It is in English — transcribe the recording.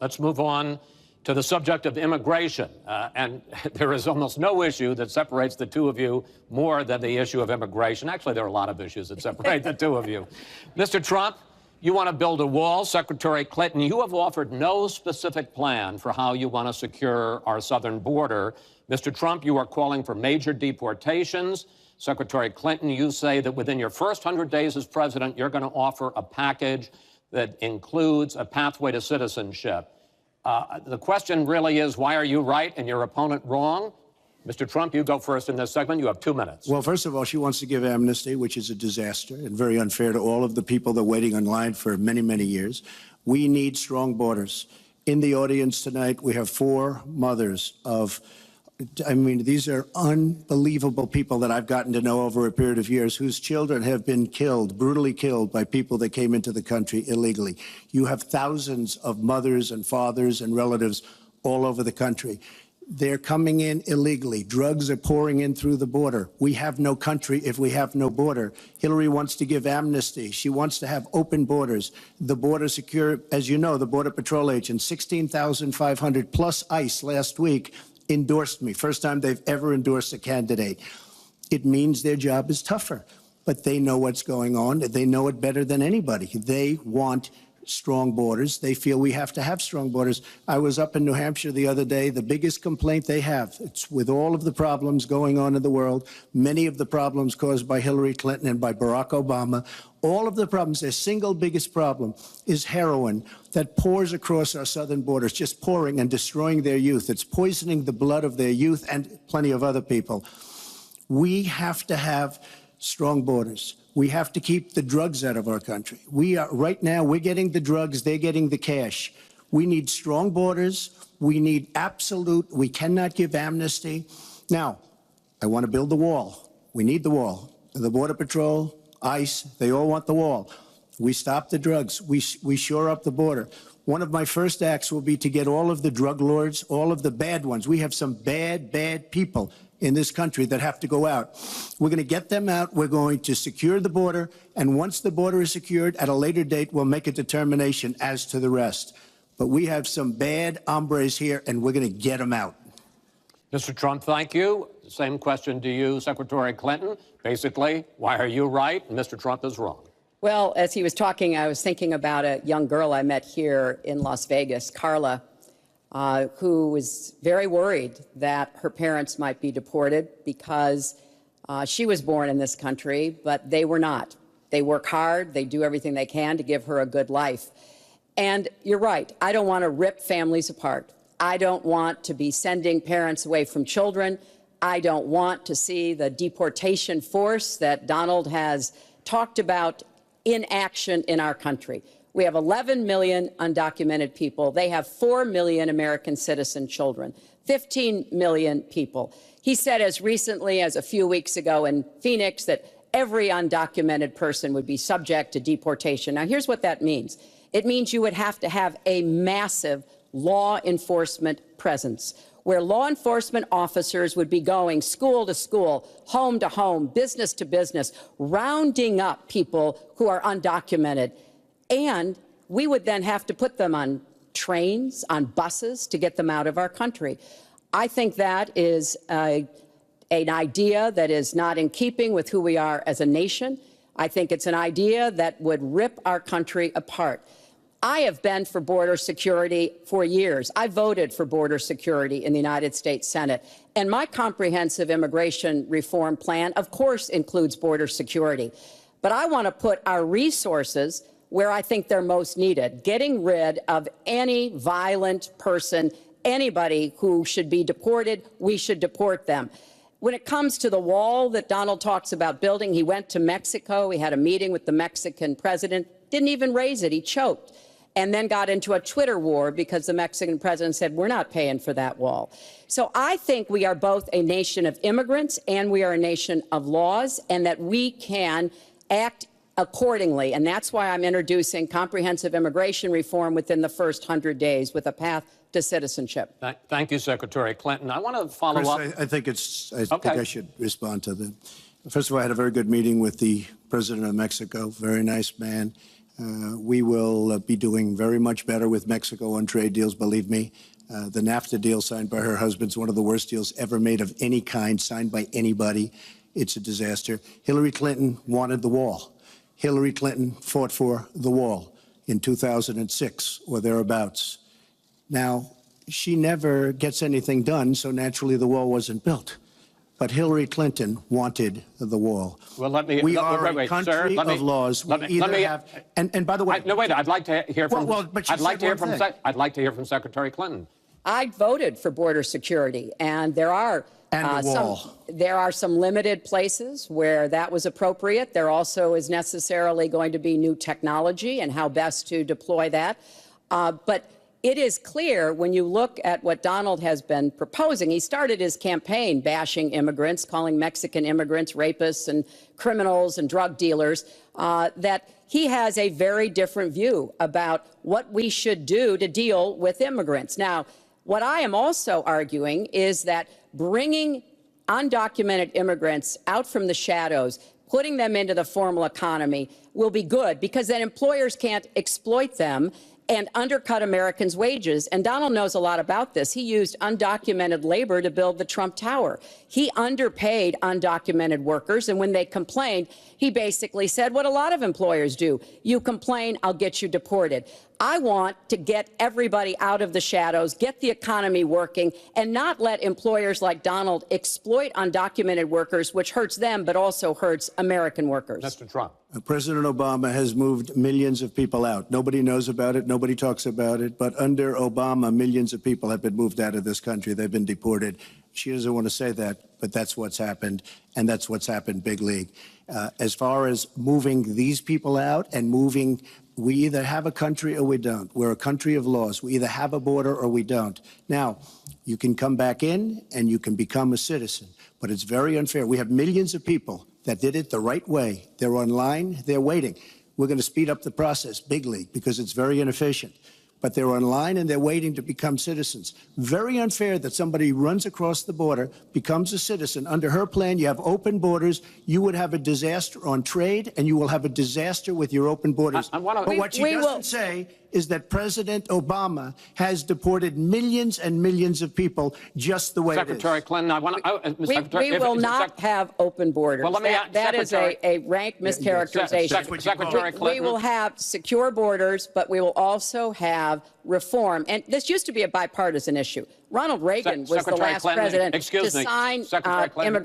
let's move on to the subject of immigration. And there is almost no issue that separates the two of you more than the issue of immigration. Actually, there are a lot of issues that separate the two of you. Mr. Trump, you want to build a wall. Secretary Clinton, you have offered no specific plan for how you want to secure our southern border. Mr. Trump, you are calling for major deportations. Secretary Clinton, you say that within your first 100 days as president, you're going to offer a package that includes a pathway to citizenship. The question really is, why are you right and your opponent wrong? Mr. Trump, you go first in this segment. You have 2 minutes. Well, first of all, she wants to give amnesty, which is a disaster and very unfair to all of the people that are waiting in line for many, many years. We need strong borders. In the audience tonight, we have 4 mothers of, I mean, these are unbelievable people that I've gotten to know over a period of years whose children have been killed, brutally killed by people that came into the country illegally. You have thousands of mothers and fathers and relatives all over the country. They're coming in illegally. Drugs are pouring in through the border. We have no country if we have no border. Hillary wants to give amnesty. She wants to have open borders. The border secure, as you know, the Border Patrol agents, 16,500 plus ICE last week endorsed me. First time they've ever endorsed a candidate. It means their job is tougher, but they know what's going on. They know it better than anybody. They want strong borders. They feel we have to have strong borders. I was up in New Hampshire the other day. The biggest complaint they have, it's with all of the problems going on in the world, many of the problems caused by Hillary Clinton and by Barack Obama, all of the problems, their single biggest problem is heroin that pours across our southern borders, just pouring and destroying their youth. It's poisoning the blood of their youth and plenty of other people. We have to have strong borders. We have to keep the drugs out of our country. Right now, we're getting the drugs, they're getting the cash. We need strong borders. We need we cannot give amnesty. Now, I want to build the wall. We need the wall. The Border Patrol, ICE, they all want the wall. We stop the drugs. We shore up the border. One of my first acts will be to get all of the drug lords, all of the bad ones. We have some bad people in this country that have to go out. We're going to get them out. We're going to secure the border. And once the border is secured, at a later date, we'll make a determination as to the rest. But we have some bad hombres here, and we're going to get them out. Mr. Trump, thank you. Same question to you, Secretary Clinton. Basically, why are you right and Mr. Trump is wrong? Well, as he was talking, I was thinking about a young girl I met here in Las Vegas, Carla, who was very worried that her parents might be deported because she was born in this country, but they were not. They work hard. They do everything they can to give her a good life. And you're right. I don't want to rip families apart. I don't want to be sending parents away from children. I don't want to see the deportation force that Donald has talked about in action in our country. We have 11 million undocumented people. They have 4 million American citizen children, 15 million people. He said as recently as a few weeks ago in Phoenix that every undocumented person would be subject to deportation. Now, here's what that means. It means you would have to have a massive law enforcement presence, where law enforcement officers would be going school to school, home to home, business to business, rounding up people who are undocumented. And we would then have to put them on trains, on buses to get them out of our country. I think that is an idea that is not in keeping with who we are as a nation. I think it's an idea that would rip our country apart. I have been for border security for years. I voted for border security in the United States Senate. And my comprehensive immigration reform plan, of course, includes border security. But I want to put our resources where I think they're most needed, getting rid of any violent person, anybody who should be deported, we should deport them. When it comes to the wall that Donald talks about building, he went to Mexico. He had a meeting with the Mexican president, didn't even raise it. He choked. And then got into a Twitter war because the Mexican president said, we're not paying for that wall. So I think we are both a nation of immigrants and we are a nation of laws, and that we can act accordingly. And that's why I'm introducing comprehensive immigration reform within the first 100 days with a path to citizenship. Thank you, Secretary Clinton. I want to follow up. I think I should respond to the. First of all, I had a very good meeting with the president of Mexico, very nice man. We will be doing very much better with Mexico on trade deals, believe me. The NAFTA deal signed by her husband is one of the worst deals ever made of any kind, signed by anybody. It's a disaster. Hillary Clinton wanted the wall. Hillary Clinton fought for the wall in 2006 or thereabouts. Now, she never gets anything done, so naturally the wall wasn't built. But Hillary Clinton wanted the wall. Well, let me. We let, are wait, a wait, country sir, of laws. Let me. And by the way, no, wait. I'd like to hear from. but you I'd like said to hear one from. thing. I'd like to hear from Secretary Clinton. I voted for border security, and there are And the wall. there are some limited places where that was appropriate. There also is necessarily going to be new technology and how best to deploy that. But it is clear when you look at what Donald has been proposing. He started his campaign bashing immigrants, calling Mexican immigrants rapists and criminals and drug dealers, that he has a very different view about what we should do to deal with immigrants. Now, what I am also arguing is that bringing undocumented immigrants out from the shadows, putting them into the formal economy will be good, because then employers can't exploit them and undercut Americans' wages. And Donald knows a lot about this. He used undocumented labor to build the Trump Tower. He underpaid undocumented workers, and when they complained, he basically said what a lot of employers do: you complain, I'll get you deported. I want to get everybody out of the shadows, get the economy working, and not let employers like Donald exploit undocumented workers, which hurts them but also hurts American workers. Mr. Trump. President Obama has moved millions of people out. Nobody knows about it. Nobody talks about it. But under Obama, millions of people have been moved out of this country. They've been deported. She doesn't want to say that, but that's what's happened, and that's what's happened big league. As far as moving these people out and moving, we either have a country or we don't. We're a country of laws. We either have a border or we don't. Now, you can come back in and you can become a citizen, but it's very unfair. We have millions of people that did it the right way. They're online, they're waiting. We're going to speed up the process, big league, because it's very inefficient. But they're online and they're waiting to become citizens. Very unfair that somebody runs across the border, becomes a citizen. Under her plan, you have open borders. You would have a disaster on trade, and you will have a disaster with your open borders. I wanna- But what she doesn't say is that President Obama has deported millions and millions of people just the way Secretary it is. Clinton, I want to. We will not have open borders. Well, let me that is a rank mischaracterization. Secretary We Clinton. will have secure borders, but we will also have reform. And this used to be a bipartisan issue. Ronald Reagan was the Secretary last Clinton, president excuse to me, sign Secretary Clinton. immigration.